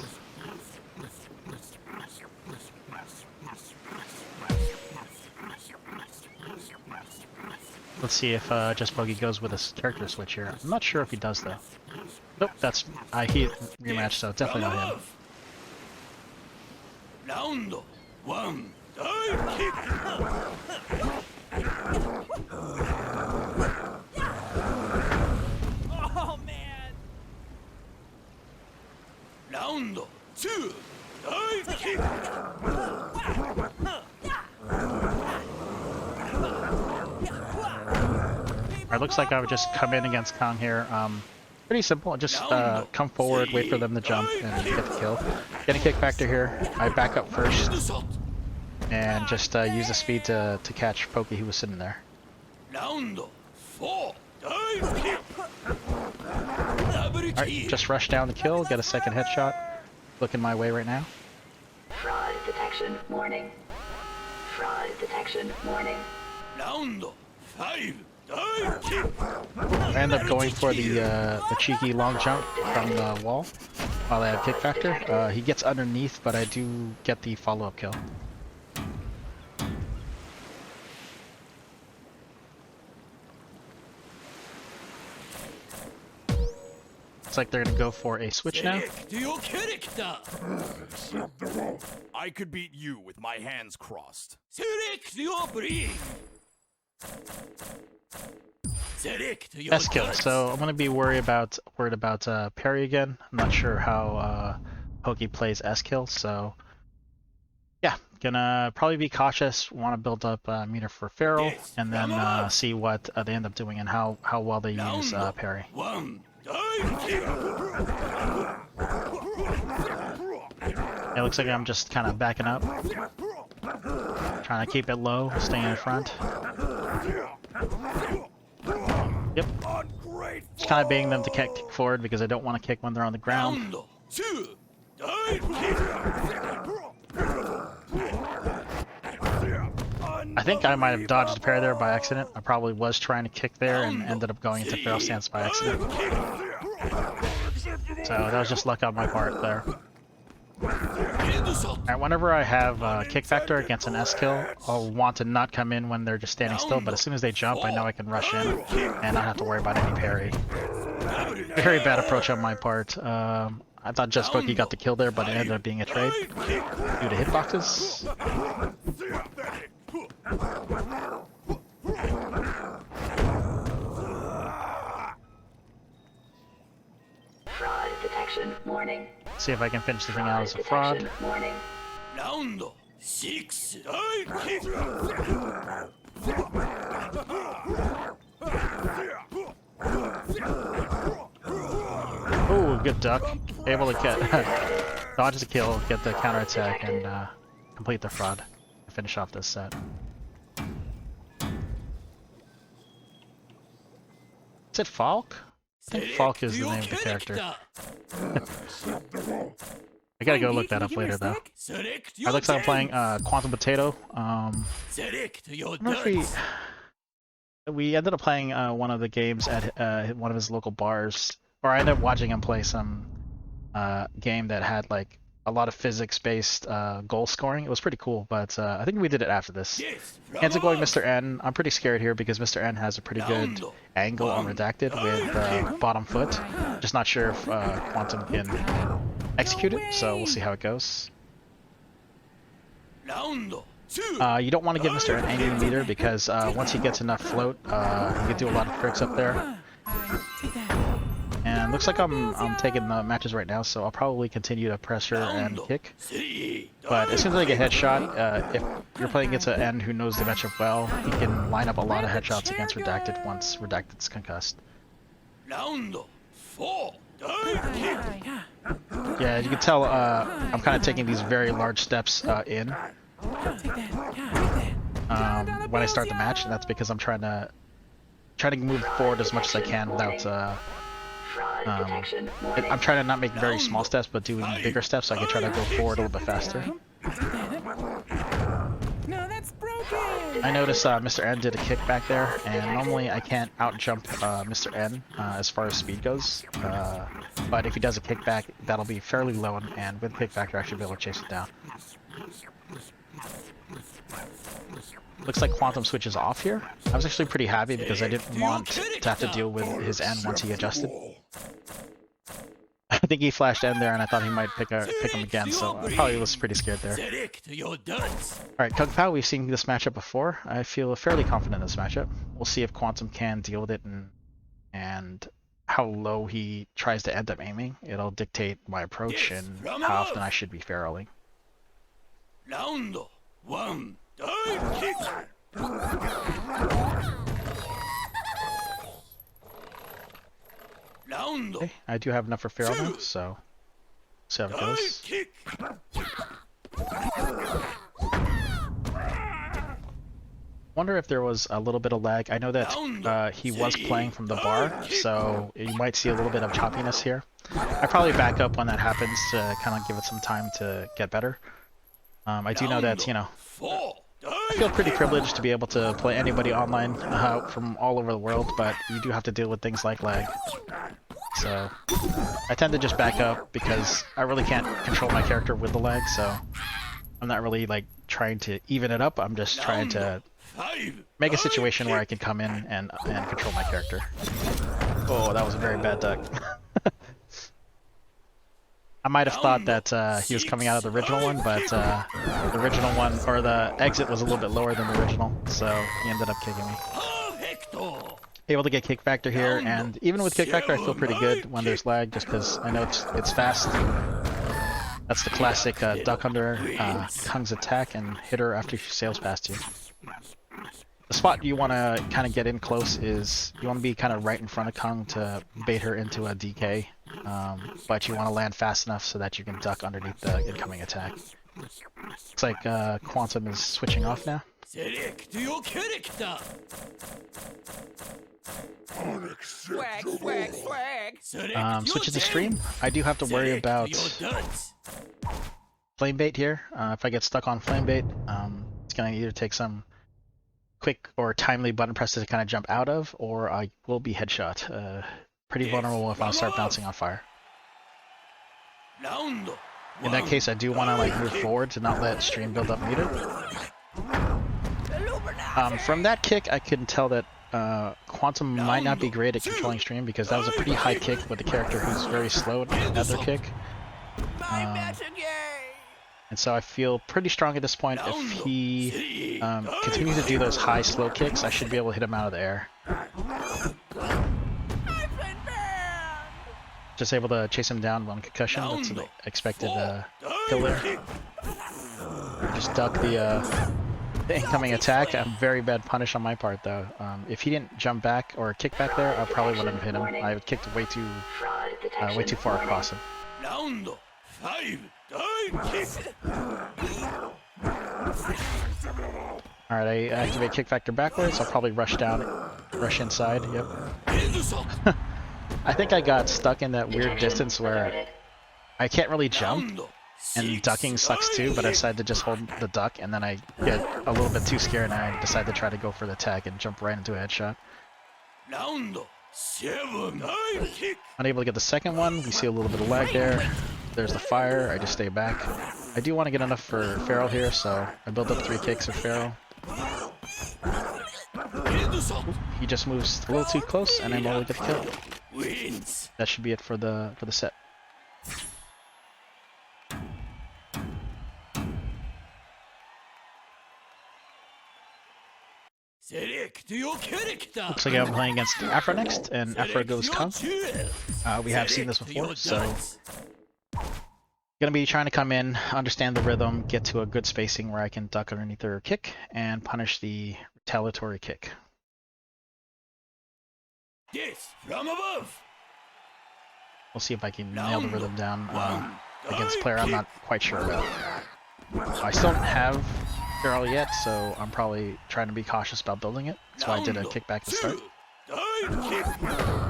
S1: Let's see if JustPokey goes with a character switch here. I'm not sure if he does though. Nope, that's he rematch, so definitely not him.
S2: Round 1.
S4: Oh man.
S2: Round 2.
S1: Alright, looks like I would just come in against Kong here. Pretty simple. Just come forward, wait for them to jump, and get the kill. Get a kick factor here. I back up first, and just use the speed to catch Pokey who was sitting there.
S2: Round 4.
S1: Alright, just rush down the kill, get a second headshot. Looking my way right now.
S5: Fraud detection warning. Fraud detection warning.
S2: Round 5.
S1: I end up going for the cheeky long jump from the wall while I have kick factor. He gets underneath, but I do get the follow-up kill. Looks like they're gonna go for a switch now.
S3: I could beat you with my hands crossed.
S1: S-kill, so I'm gonna be worried about parry again. I'm not sure how Pokey plays S-kill, so yeah, gonna probably be cautious. Want to build up meter for Feral, and then see what they end up doing and how well they use parry. It looks like I'm just kind of backing up, trying to keep it low, staying in front. Yep. Just kind of begging them to kick forward because I don't want to kick when they're on the ground. I think I might have dodged the parry there by accident. I probably was trying to kick there and ended up going into Feral stance by accident. So that was just luck on my part there. Alright, whenever I have kick factor against an S-kill, I'll want to not come in when they're just standing still, but as soon as they jump, I know I can rush in and not have to worry about any parry. Very bad approach on my part. I thought JustPokey got the kill there, but it ended up being a trade due to hitboxes.
S5: Fraud detection warning.
S1: See if I can finish the thing out as a fraud.
S5: Warning.
S2: Round 6 dive kick.
S1: Oh, good duck. Able to get dodge the kill, get the counter attack, and complete the fraud. Finish off this set. Is it Falk? I think Falk is the name of the character. I gotta go look that up later though. It looks like I'm playing QuantumPotato. I don't know if we ended up playing one of the games at one of his local bars, or I ended up watching him play some game that had like a lot of physics-based goal scoring. It was pretty cool, but I think we did it after this. Hanson going Mr. N. I'm pretty scared here because Mr. N has a pretty good angle on Redacted with bottom foot. Just not sure if Quantum can execute it, so we'll see how it goes. You don't want to give Mr. N any meter because once he gets enough float, he can do a lot of tricks up there. And looks like I'm taking the matches right now, so I'll probably continue to pressure and kick. But as soon as I get headshot, if you're playing against an N who knows the matchup well, he can line up a lot of headshots against Redacted once Redacted's concussed. Yeah, you can tell I'm kind of taking these very large steps in when I start the match, and that's because I'm trying to move forward as much as I can without. I'm trying to not make very small steps, but doing bigger steps so I can try to go forward a little bit faster. I noticed Mr. N did a kick back there, and normally I can't out-jump Mr. N as far as speed goes. But if he does a kickback, that'll be fairly low, and with kickback, I should be able to chase it down. Looks like Quantum switches off here. I was actually pretty happy because I didn't want to have to deal with his N once he adjusted. I think he flashed N there and I thought he might pick him again, so I probably was pretty scared there. Alright, Kung Pao, we've seen this matchup before. I feel fairly confident in this matchup. We'll see if Quantum can deal with it and how low he tries to end up aiming. It'll dictate my approach and how often I should be farreling.
S2: Round 1. Dive kick!
S1: Okay, I do have enough for Feral now, so see how it goes. Wonder if there was a little bit of lag. I know that he was playing from the bar, so you might see a little bit of choppiness here. I probably back up when that happens to kind of give it some time to get better. I do know that, you know, I feel pretty privileged to be able to play anybody online from all over the world, but you do have to deal with things like lag. So I tend to just back up because I really can't control my character with the lag, so I'm not really like trying to even it up. I'm just trying to make a situation where I can come in and control my character. Oh, that was a very bad duck. I might have thought that he was coming out of the original one, but the original one, or the exit was a little bit lower than the original, so he ended up kicking me. Able to get kick factor here, and even with kick factor I feel pretty good when there's lag, just because I know it's fast. That's the classic duck under Kung's attack and hit her after she sails past you. The spot you want to kind of get in close is you want to be kind of right in front of Kung to bait her into a DK, but you want to land fast enough so that you can duck underneath the incoming attack. Looks like Quantum is switching off now.
S4: Swag, swag, swag.
S1: Switching to stream. I do have to worry about flame bait here. If I get stuck on flame bait, it's going to either take some quick or timely button presses to kind of jump out of, or I will be headshot. Pretty vulnerable if I start bouncing on fire. In that case, I do want to like move forward to not let stream build up meter. From that kick, I can tell that Quantum might not be great at controlling stream because that was a pretty high kick with a character who's very slow at their kick. And so I feel pretty strong at this point. If he continues to do those high slow kicks, I should be able to hit him out of the air. Just able to chase him down one concussion. That's the expected kill there. Just duck the incoming attack. Very bad punish on my part though. If he didn't jump back or kick back there, I probably wouldn't have hit him. I kicked way too far across him.
S2: Round 5, Divekick.
S1: Alright, I activate kick factor backwards. I'll probably rush inside. Yep. I think I got stuck in that weird distance where I can't really jump, and ducking sucks too, but I decided to just hold the duck, and then I get a little bit too scared, and I decide to try to go for the tag and jump right into a headshot.
S2: Round 7, Divekick.
S1: Unable to get the second one. We see a little bit of lag there. There's the fire. I just stay back. I do want to get enough for Feral here, so I build up 3 kicks of Feral. He just moves a little too close, and I'm able to get the kill. That should be it for the set. Looks like I'm playing against Afro next, and Afro goes Kung. We have seen this before, so gonna be trying to come in, understand the rhythm, get to a good spacing where I can duck underneath their kick and punish the retaliatory kick.
S2: Yes, from above.
S1: We'll see if I can nail the rhythm down against a player I'm not quite sure about. I still don't have Feral yet, so I'm probably trying to be cautious about building it. That's why I did a kickback to start.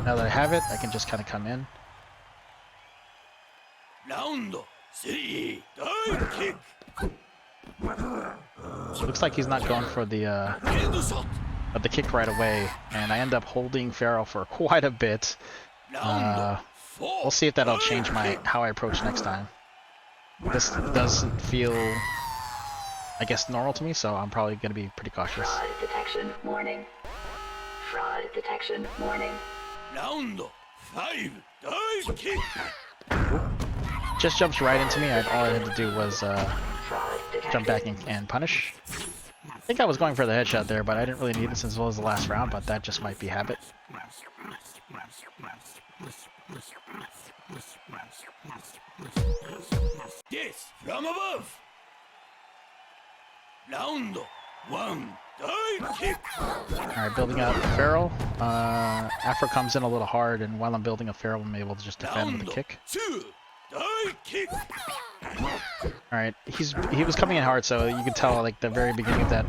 S1: Now that I have it, I can just kind of come in.
S2: Round 3, Divekick.
S1: Looks like he's not going for the kick right away, and I end up holding Feral for quite a bit. We'll see if that'll change how I approach next time. This doesn't feel, I guess, normal to me, so I'm probably going to be pretty cautious.
S5: Fraud detection warning. Fraud detection warning.
S2: Round 5, Divekick.
S1: Just jumps right into me. All I had to do was jump back and punish. I think I was going for the headshot there, but I didn't really need it since it was the last round, but that just might be habit.
S2: Yes, from above. Round 1, Divekick.
S1: Alright, building out Feral. Afro comes in a little hard, and while I'm building a Feral, I'm able to just defend with a kick.
S2: 2, Divekick.
S1: Alright, he was coming in hard, so you can tell, like, the very beginning of that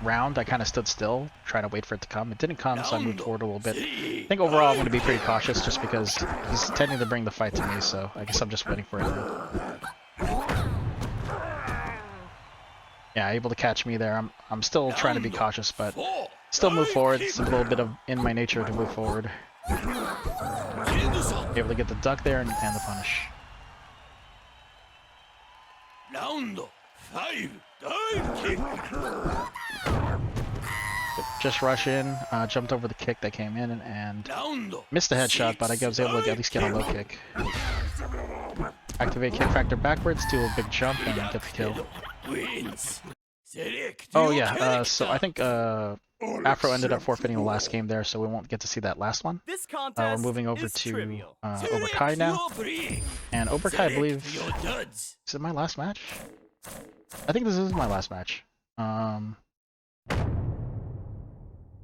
S1: round, I kind of stood still, trying to wait for it to come. It didn't come, so I moved forward a little bit. I think overall I'm going to be pretty cautious, just because he's tending to bring the fight to me, so I guess I'm just waiting for it now. Yeah, able to catch me there. I'm still trying to be cautious, but still move forward. It's a little bit of in my nature to move forward. Able to get the duck there and the punish.
S2: Round 5, Divekick.
S1: Just rush in, jumped over the kick that came in and missed the headshot, but I was able to at least get a low kick. Activate kick factor backwards, do a big jump, and get the kill. Oh yeah, so I think Afro ended up forfeiting the last game there, so we won't get to see that last one. We're moving over to OberKy now. And OberKy, I believe, is it my last match? I think this is my last match.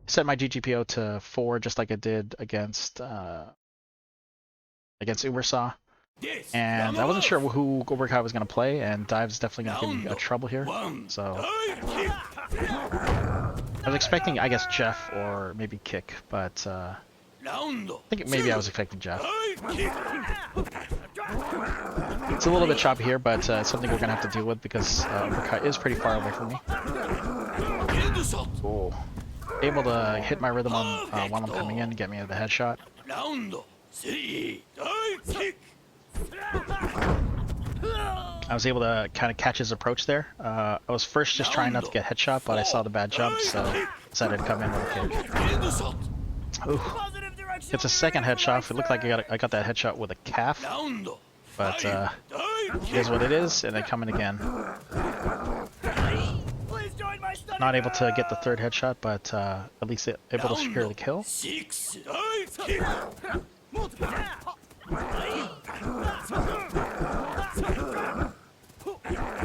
S1: Set my GGPO to 4 just like I did against Ubersaw. And I wasn't sure who OberKy was going to play, and Dive's definitely going to give me a trouble here. So I was expecting, I guess, Jeff or maybe Kick, but I think maybe I was expecting Jeff. It's a little bit choppy here, but it's something we're going to have to deal with because OberKy is pretty far away from me. Cool. Able to hit my rhythm on, while I'm coming in to get me the headshot. I was able to kind of catch his approach there. I was first just trying not to get headshot, but I saw the bad jump, so decided to come in with a kick. Ooh. It's a second headshot. It looked like I got that headshot with a calf, but it is what it is, and I come in again. Not able to get the third headshot, but at least able to secure the kill.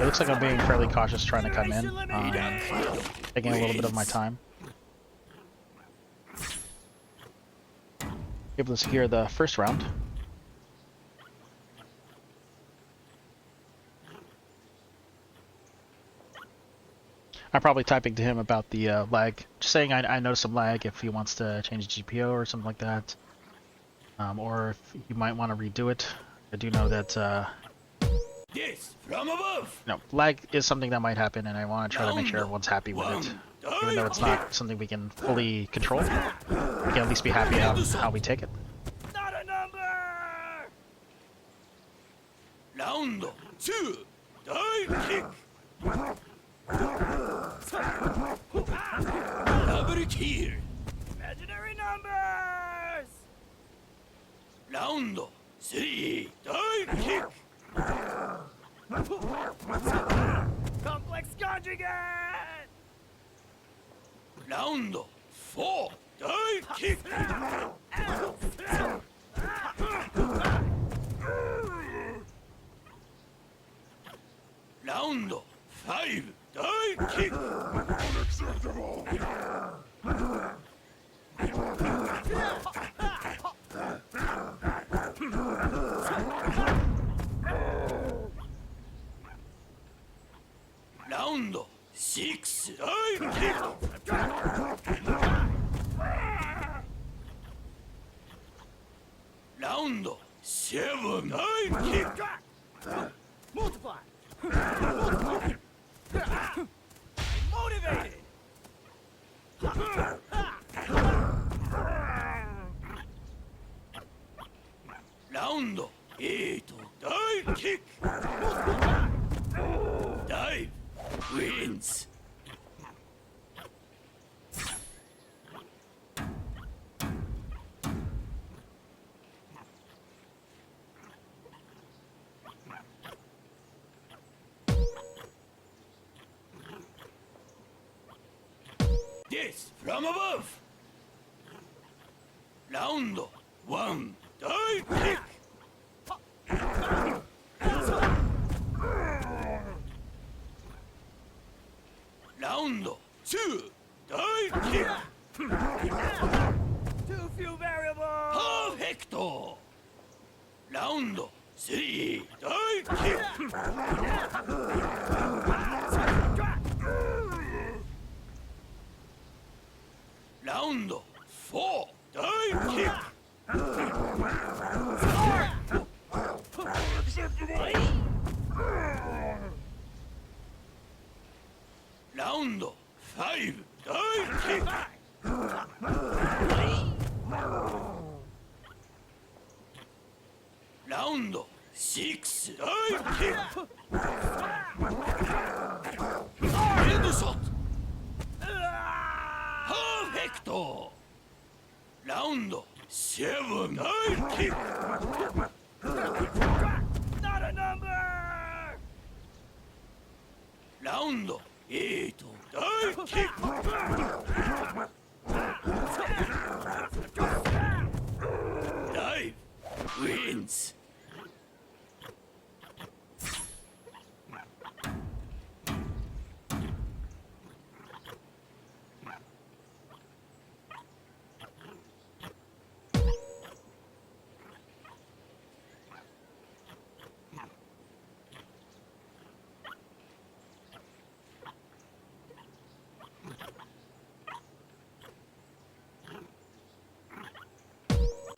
S1: It looks like I'm being fairly cautious trying to come in. Taking a little bit of my time. Able to secure the first round. I'm probably typing to him about the lag, just saying I noticed some lag if he wants to change GPO or something like that, or if you might want to redo it. I do know that
S2: Yes, from above.
S1: lag is something that might happen, and I want to try to make sure everyone's happy with it, even though it's not something we can fully control. We can at least be happy how we take it.
S2: Not a number. Round 2. Dive kick. Double kill. Imaginary numbers. Round 3. Dive kick. Complex conjugate. Round 4. Dive kick. Round 5. Dive kick. Unacceptable. Round 6. Dive kick. Round 7. Dive kick. Multiply. Motivated. Round 8. Dive kick. Dive wins. Yes, from above. Round 1. Dive kick. Round 2. Dive kick. Too few variables. Perfecto. Round 3. Dive kick. Round 4. Dive kick. Round 5. Dive kick. Round 6. Dive kick. Headshot. Perfecto. Round 7. Dive kick. Not a number. Round 8. Dive kick. Dive wins.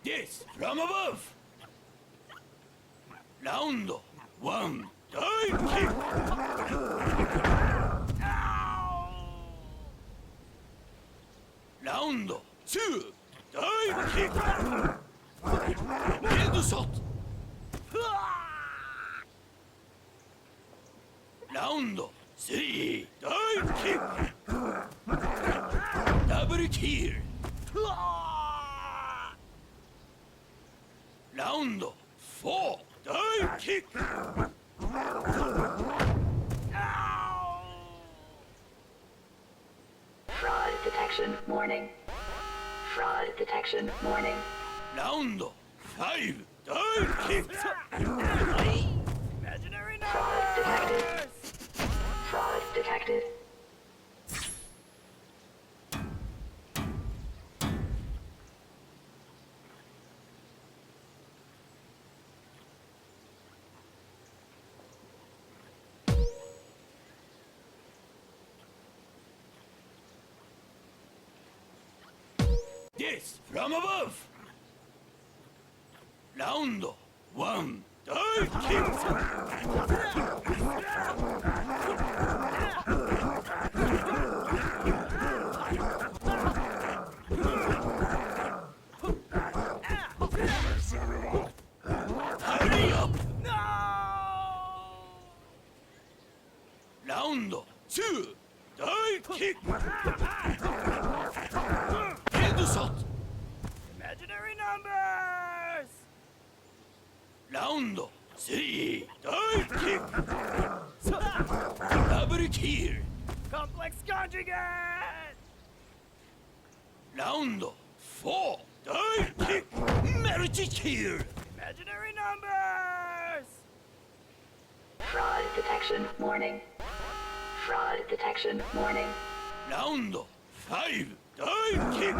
S2: Yes, from above. Round 1. Dive kick. Round 2. Dive kick. Headshot. Round 3. Dive kick. Double kill. Round 4. Dive kick.
S5: Fraud detection warning. Fraud detection warning.
S2: Round 5. Dive kick.
S5: Fraud detected.
S2: Ace from above. Round 1. Dive kick. Hurry up.
S4: No!
S2: Round 2. Dive kick. Headshot.
S4: Imaginary numbers!
S2: Round 3. Dive kick. Double kill.
S4: Complex conjugate!
S2: Round 4. Dive kick. Multi kill.
S4: Imaginary numbers!
S5: Fraud detection warning. Fraud detection warning.
S2: Round 5. Dive kick.